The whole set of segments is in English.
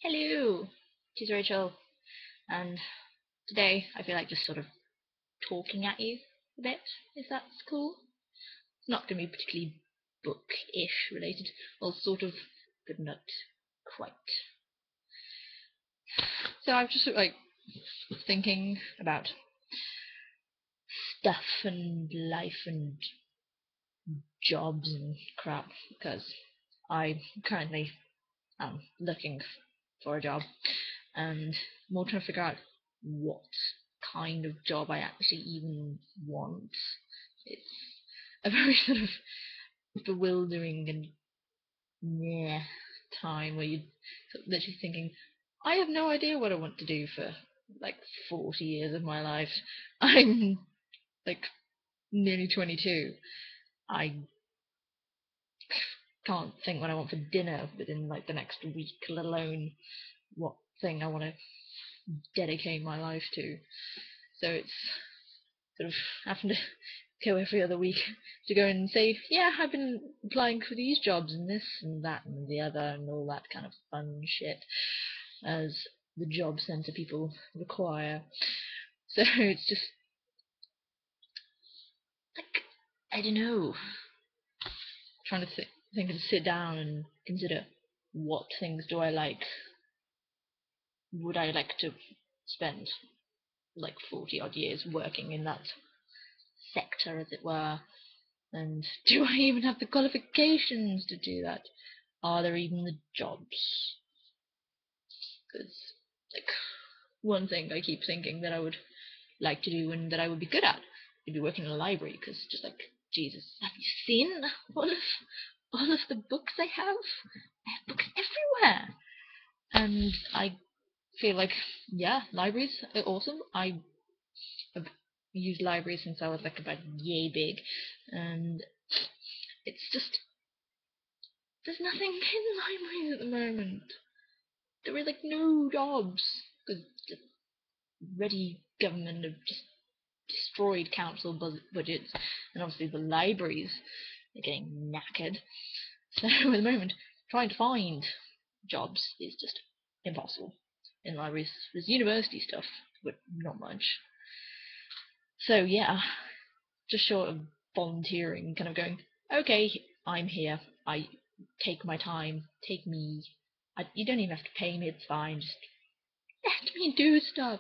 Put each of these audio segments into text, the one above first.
Hello, it is Rachel, and today I feel like just sort of talking at you a bit, if that's cool. It's not going to be particularly book-ish related, well, sort of, but not quite. So I've just like thinking about stuff and life and jobs and crap because I currently am looking for a job and more trying to figure out what kind of job I actually even want. It's a very sort of bewildering and yeah time where you're sort of literally thinking, I have no idea what I want to do for like 40 years of my life. I'm like nearly 22. I can't think what I want for dinner within like the next week, let alone what thing I want to dedicate my life to. So it's sort of having to go every other week to go and say, yeah, I've been applying for these jobs and this and that and the other and all that kind of fun shit as the job centre people require. So it's just like, I don't know, trying to think and sit down and consider what things do I like, would I like to spend like 40 odd years working in that sector, as it were, and do I even have the qualifications to do that? Are there even the jobs? Because, like, one thing I keep thinking that I would like to do and that I would be good at would be working in a library. Because, just like, Jesus, have you seen all of the books I have? I have books everywhere, and I feel like, yeah, libraries are awesome. I have used libraries since I was like about yay big, and it's just there's nothing in libraries at the moment. There are like no jobs because the ready government have just destroyed council budgets, and obviously the libraries are getting knackered. So at the moment, trying to find jobs is just impossible in libraries. There's university stuff, but not much. So yeah, just short of volunteering, kind of going, okay, I'm here. I take my time, take me. You don't even have to pay me. It's fine. Just let me do stuff.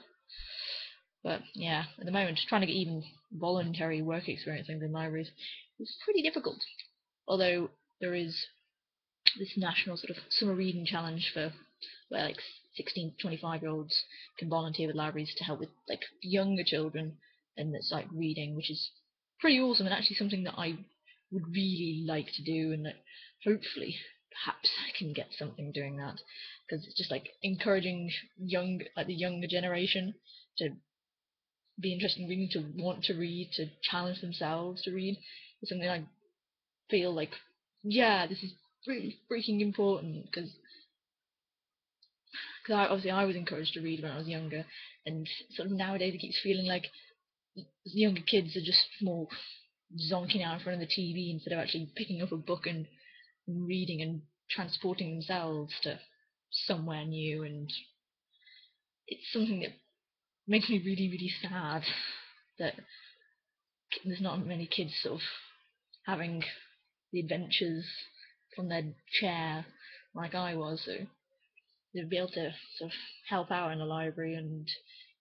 But yeah, at the moment, trying to get even voluntary work experience in libraries is pretty difficult. Although there is this national sort of summer reading challenge for where like 16 to 25-year-olds can volunteer with libraries to help with like younger children, and it's like reading, which is pretty awesome and actually something that I would really like to do, and that hopefully perhaps I can get something doing that, because it's just like encouraging the younger generation to be interested in reading, to want to read, to challenge themselves to read, is something I feel like, yeah, this is really freaking important, because obviously I was encouraged to read when I was younger, and sort of nowadays it keeps feeling like younger kids are just more zonking out in front of the TV instead of actually picking up a book and reading and transporting themselves to somewhere new, and it's something that makes me really, really sad that there's not many kids sort of having the adventures from their chair like I was, so they'd be able to sort of help out in the library and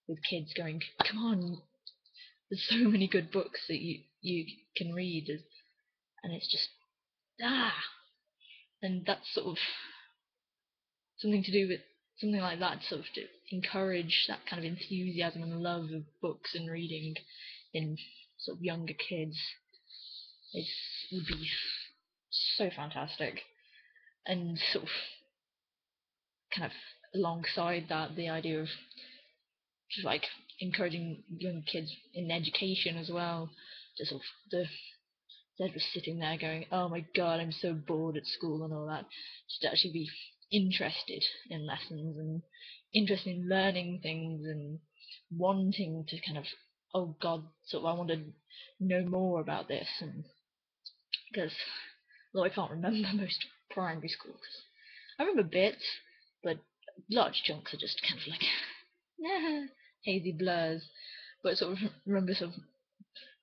with kids going, come on, there's so many good books that you can read, and it's just ah, and that's sort of something to do with something like that, sort of to encourage that kind of enthusiasm and love of books and reading in sort of younger kids. It would be so fantastic, and sort of kind of alongside that, the idea of just like encouraging young kids in education as well, to sort of instead of just sitting there going, oh my god, I'm so bored at school and all that, just to actually be interested in lessons and interested in learning things and wanting to kind of, oh god, sort of I want to know more about this, and because although I can't remember most primary schools, I remember bits, but large chunks are just kind of like hazy blurs. But sort of remember sort of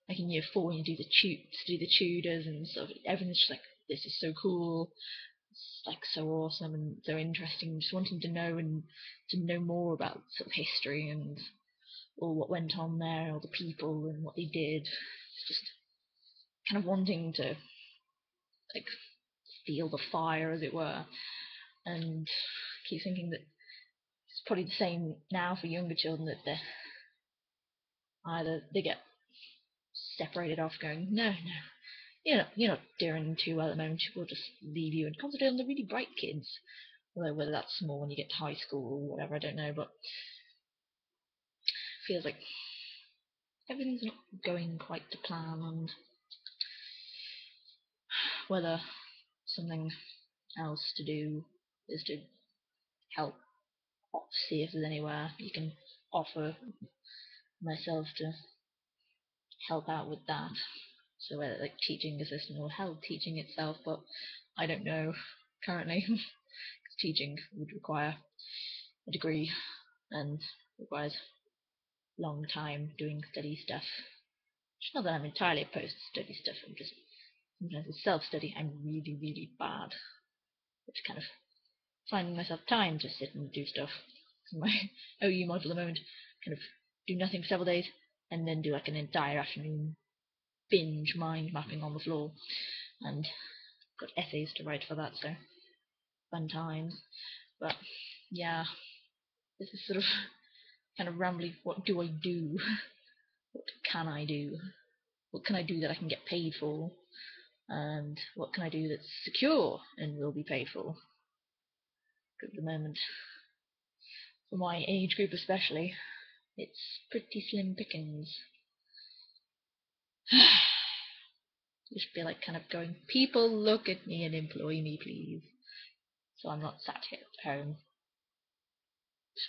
like in year 4 when you do the tutors and sort of everything's just like, this is so cool, it's like so awesome and so interesting, just wanting to know and to know more about sort of history and all what went on there, all the people and what they did. It's just kind of wanting to like feel the fire, as it were, and keep thinking that it's probably the same now for younger children, that they either they get separated off, going, no, you're not doing too well at the moment, we'll just leave you and concentrate on the really bright kids. Although whether that's small when you get to high school or whatever, I don't know, but it feels like everything's not going quite to plan, and whether something else to do is to help see if there's anywhere you can offer myself to help out with that. So whether like teaching assistant or help teaching itself, but I don't know currently. Teaching would require a degree and requires long time doing study stuff. It's not that I'm entirely opposed to study stuff, I'm just sometimes with self-study I'm really, really bad. It's kind of finding myself time to sit and do stuff. So my OU module at the moment, kind of do nothing for several days and then do like an entire afternoon binge mind mapping on the floor, and got essays to write for that, so fun times. But yeah, this is sort of kind of rambly. What do I do? What can I do? What can I do that I can get paid for? And what can I do that's secure and will be paid for? Because at the moment, for my age group especially, it's pretty slim pickings. Just feel like kind of going, people look at me and employ me, please. So I'm not sat here at home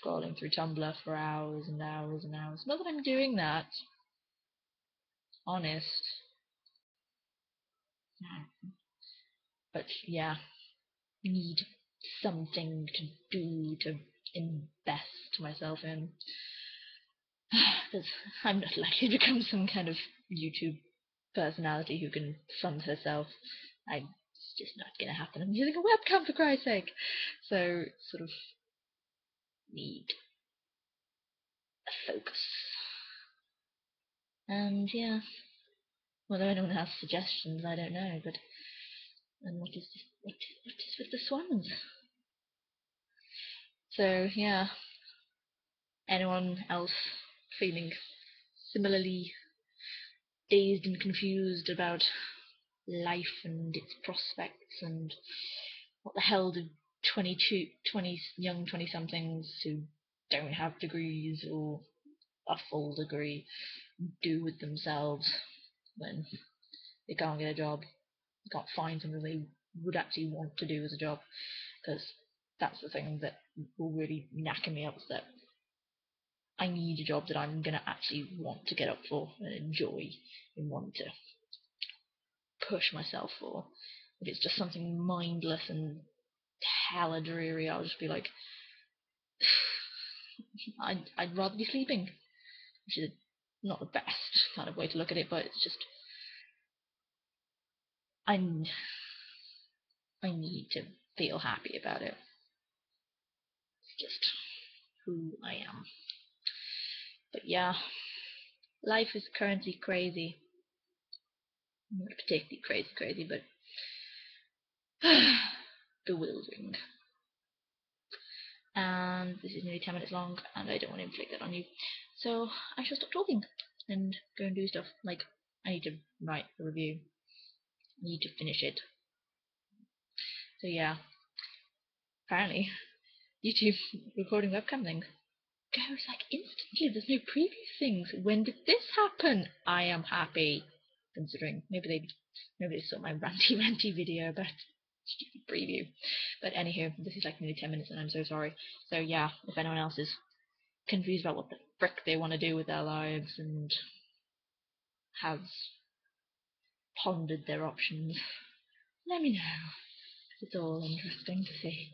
scrolling through Tumblr for hours and hours and hours. Not that I'm doing that. Honest. But yeah, need something to do to invest myself in. Because I'm not likely to become some kind of YouTube personality who can fund herself. It's just not going to happen. I'm using a webcam, for Christ's sake. So, sort of need a focus. And yeah, whether anyone has suggestions, I don't know. But and what is this? What is with the swans? So yeah, anyone else feeling similarly dazed and confused about life and its prospects, and what the hell do 20 young 20-somethings who don't have degrees or a full degree do with themselves when they can't get a job, they can't find something they would actually want to do as a job? Because that's the thing that will really knacker me up, is that I need a job that I'm going to actually want to get up for and enjoy and want to push myself for. If it's just something mindless and hella dreary, I'll just be like, I'd rather be sleeping, which is not the best kind of way to look at it, but it's just I need to feel happy about it. It's just who I am. But yeah, life is currently crazy. Not particularly crazy, but bewildering. And this is nearly 10 minutes long, and I don't want to inflict that on you. So I shall stop talking and go and do stuff. Like, I need to write a review. I need to finish it. So yeah, apparently YouTube recording webcam things goes like instantly. There's no previous things. When did this happen? I am happy, considering maybe they saw my ranty video about stupid preview. But anywho, this is like nearly 10 minutes, and I'm so sorry. So yeah, if anyone else is confused about what the frick they want to do with their lives and has pondered their options, let me know. It's all interesting to see.